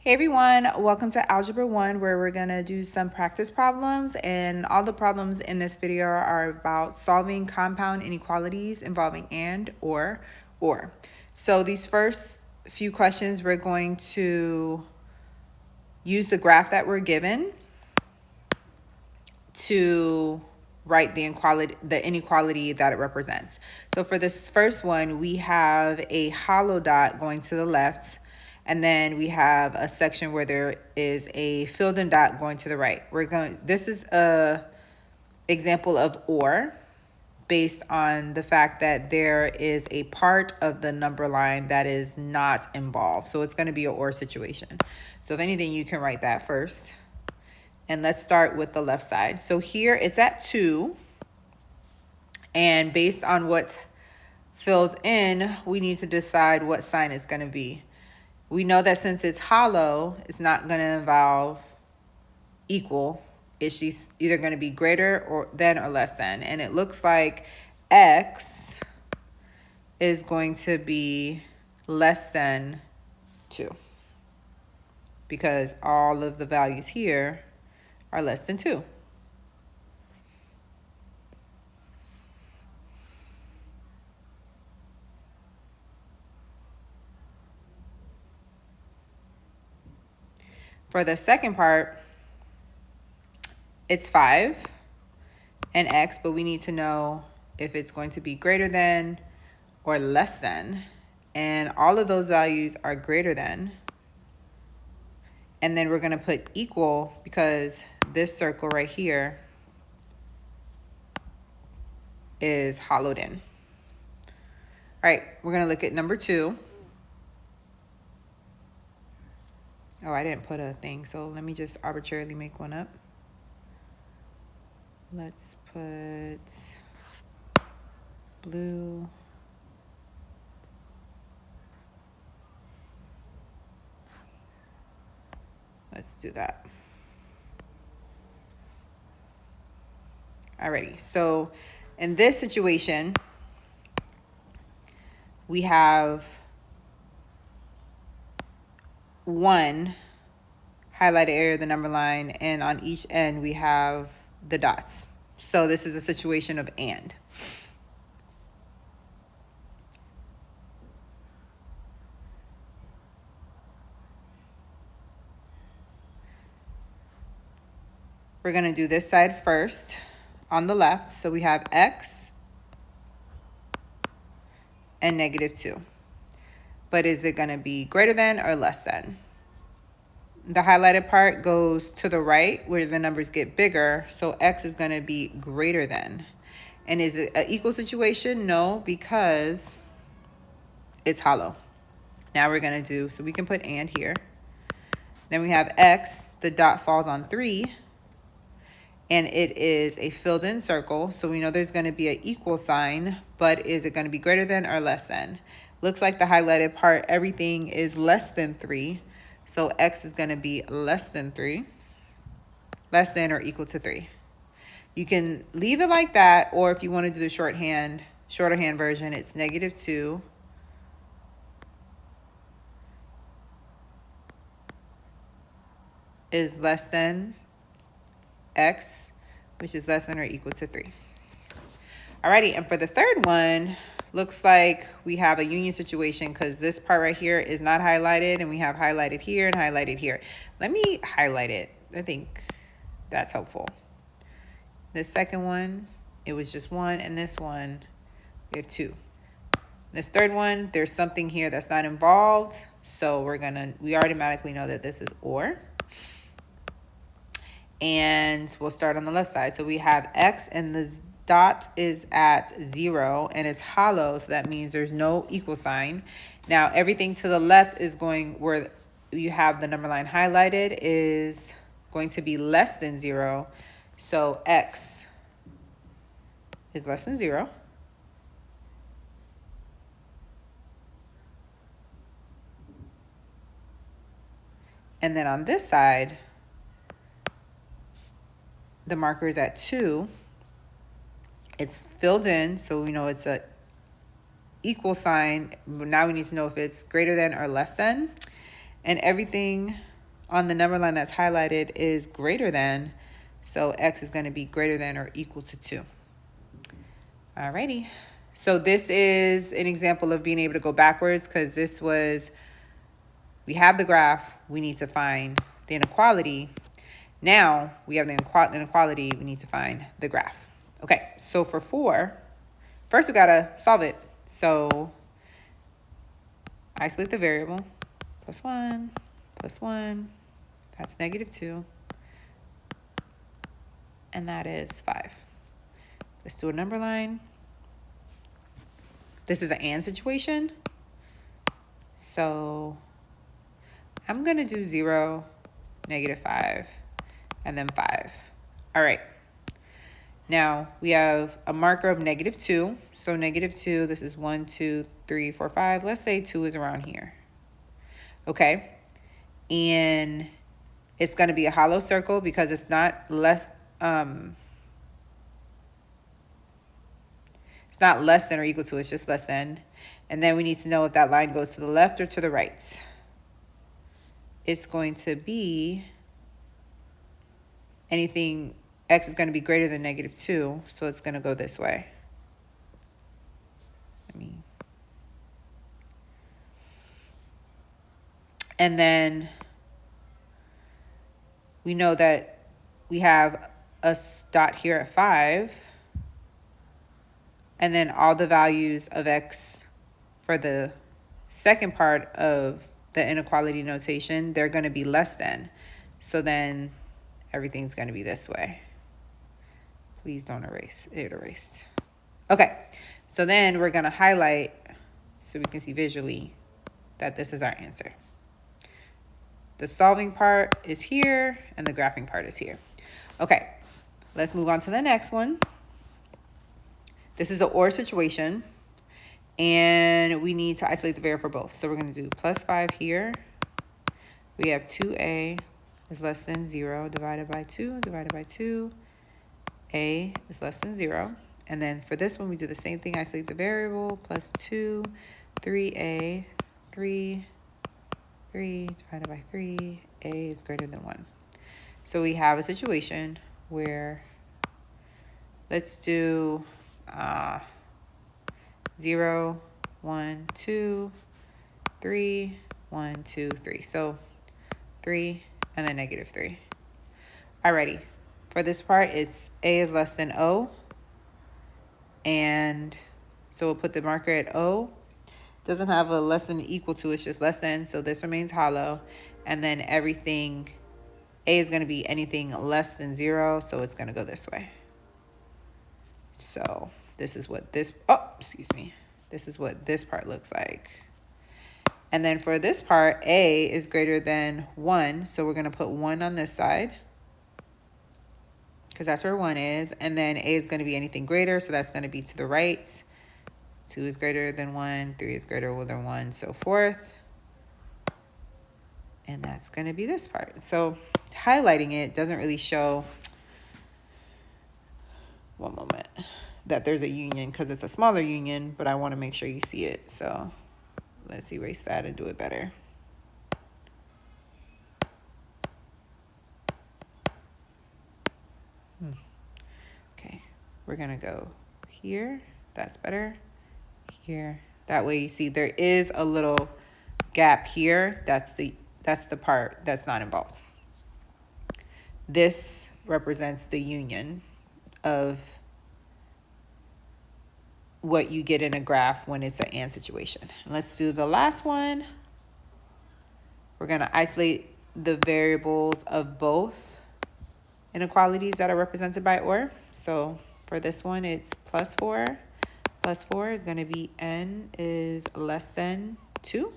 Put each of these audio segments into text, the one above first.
Hey everyone, welcome to Algebra 1 where we're going to do some practice problems, and all the problems in this video are about solving compound inequalities involving and, or. So these first few questions we're going to use the graph that we're given to write the inequality that it represents. So for this first one, we have a hollow dot going to the left, and then we have a section where there is a filled in dot going to the right. This is a example of or, based on the fact that there is a part of the number line that is not involved. So it's going to be an or situation. So if anything, you can write that first. And let's start with the left side. So here it's at 2. And based on what's filled in, we need to decide what sign it's going to be. We know that since it's hollow, it's not going to involve equal. It's either going to be greater or than or less than. And it looks like x is going to be less than 2, because all of the values here are less than 2. For the second part, it's 5 and x, but we need to know if it's going to be greater than or less than. And all of those values are greater than. And then we're going to put equal because this circle right here is hollowed in. All right, we're going to look at number 2. Oh, I didn't put a thing, so let me just arbitrarily make one up. Let's put blue. Let's do that. Alrighty, so in this situation, we have 1 highlighted area of the number line, and on each end we have the dots. So this is a situation of and. We're going to do this side first on the left. So we have x and -2. But is it going to be greater than or less than? The highlighted part goes to the right where the numbers get bigger. So x is going to be greater than. And is it an equal situation? No, because it's hollow. Now we're going to do, so we can put and here. Then we have x, the dot falls on 3. And it is a filled in circle. So we know there's going to be an equal sign, but is it going to be greater than or less than? Looks like the highlighted part, everything is less than 3. So x is going to be less than 3, less than or equal to 3. You can leave it like that, or if you want to do the shorter hand version, it's -2 is less than x, which is less than or equal to 3. Alrighty, and for the third one, looks like we have a union situation because this part right here is not highlighted, and we have highlighted here and highlighted here. Let me highlight it. I think that's helpful. The second one, it was just 1, and this one, we have 2. This third one, there's something here that's not involved, so we automatically know that this is or. And we'll start on the left side. So we have x, and the dot is at 0, and it's hollow, so that means there's no equal sign. Now everything to the left is going where you have the number line highlighted is going to be less than 0. So x is less than 0. And then on this side, the marker is at 2. It's filled in, so we know it's a equal sign. Now we need to know if it's greater than or less than. And everything on the number line that's highlighted is greater than, so x is going to be greater than or equal to 2. Alrighty. So this is an example of being able to go backwards, because this was, we have the graph, we need to find the inequality. Now we have the inequality, we need to find the graph. Okay, so for 4, first we gotta solve it. So isolate the variable, plus 1, that's -2, and that is 5. Let's do a number line. This is an and situation, so I'm gonna do 0, -5, and then 5. All right. Now we have a marker of -2. So -2, this is 1, 2, 3, 4, 5. Let's say 2 is around here. Okay. And it's going to be a hollow circle because it's not less, it's not less than or equal to, it's just less than. And then we need to know if that line goes to the left or to the right. It's going to be anything, x is going to be greater than -2, so it's going to go this way. And then we know that we have a dot here at 5, and then all the values of x for the second part of the inequality notation, they're going to be less than. So then everything's going to be this way. Please don't erase. It erased. Okay, so then we're going to highlight so we can see visually that this is our answer. The solving part is here, and the graphing part is here. Okay, let's move on to the next one. This is an OR situation, and we need to isolate the variable for both. So we're going to do plus 5 here. We have 2a is less than 0 divided by 2 divided by 2. A is less than 0. And then for this one, we do the same thing. Isolate the variable, plus 2, 3a, 3 divided by 3, a is greater than 1. So we have a situation where, let's do 0, 1, 2, 3, 1, 2, 3. So 3 and then -3. Alrighty. For this part, it's a is less than o. And so we'll put the marker at o. Doesn't have a less than equal to, it's just less than, so this remains hollow. And then everything, a is going to be anything less than 0, so it's going to go this way. So this is what this, this is what this part looks like. And then for this part, a is greater than 1, so we're going to put 1 on this side, because that's where 1 is. And then a is going to be anything greater, so that's going to be to the right. 2 is greater than 1, 3 is greater than 1, so forth. And that's going to be this part. So highlighting it doesn't really show, one moment, that there's a union, because it's a smaller union, but I want to make sure you see it. So let's erase that and do it better. Okay, we're going to go here. That's better. Here. That way you see there is a little gap here. That's the part that's not involved. This represents the union of what you get in a graph when it's an and situation. Let's do the last one. We're going to isolate the variables of both inequalities that are represented by OR. So for this one, it's plus 4. Plus 4 is going to be n is less than 2.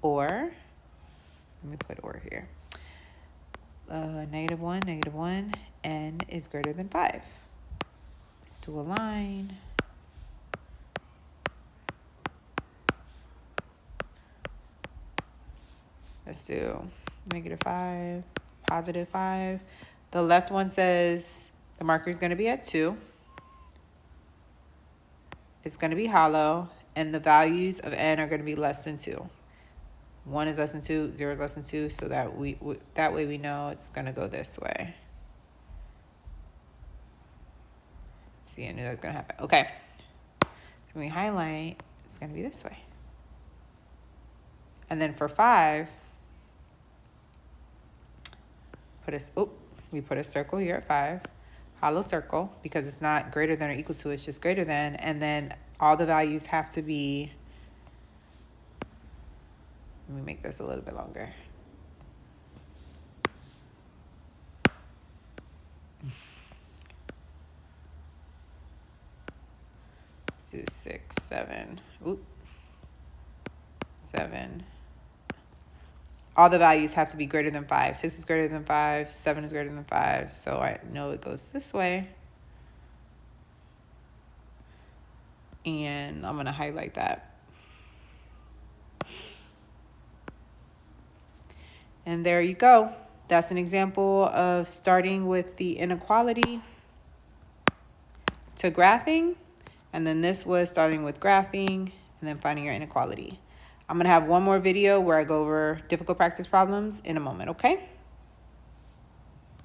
Or, let me put or here. -1, -1, n is greater than 5. Let's do a line. Let's do -5, +5. The left one says the marker is going to be at 2. It's going to be hollow, and the values of n are going to be less than 2. 1 is less than 2, 0 is less than 2, so that that way we know it's going to go this way. See, I knew that was going to happen. Okay. So when we highlight, it's going to be this way. And then for 5, we put a circle here at 5, hollow circle, because it's not greater than or equal to, it's just greater than, and then all the values have to be, let me make this a little bit longer. Let's do 6, 7, 7. All the values have to be greater than 5. 6 is greater than 5, 7 is greater than 5, so I know it goes this way. And I'm going to highlight that. And there you go. That's an example of starting with the inequality to graphing. And then this was starting with graphing and then finding your inequality. I'm going to have one more video where I go over difficult practice problems in a moment, okay?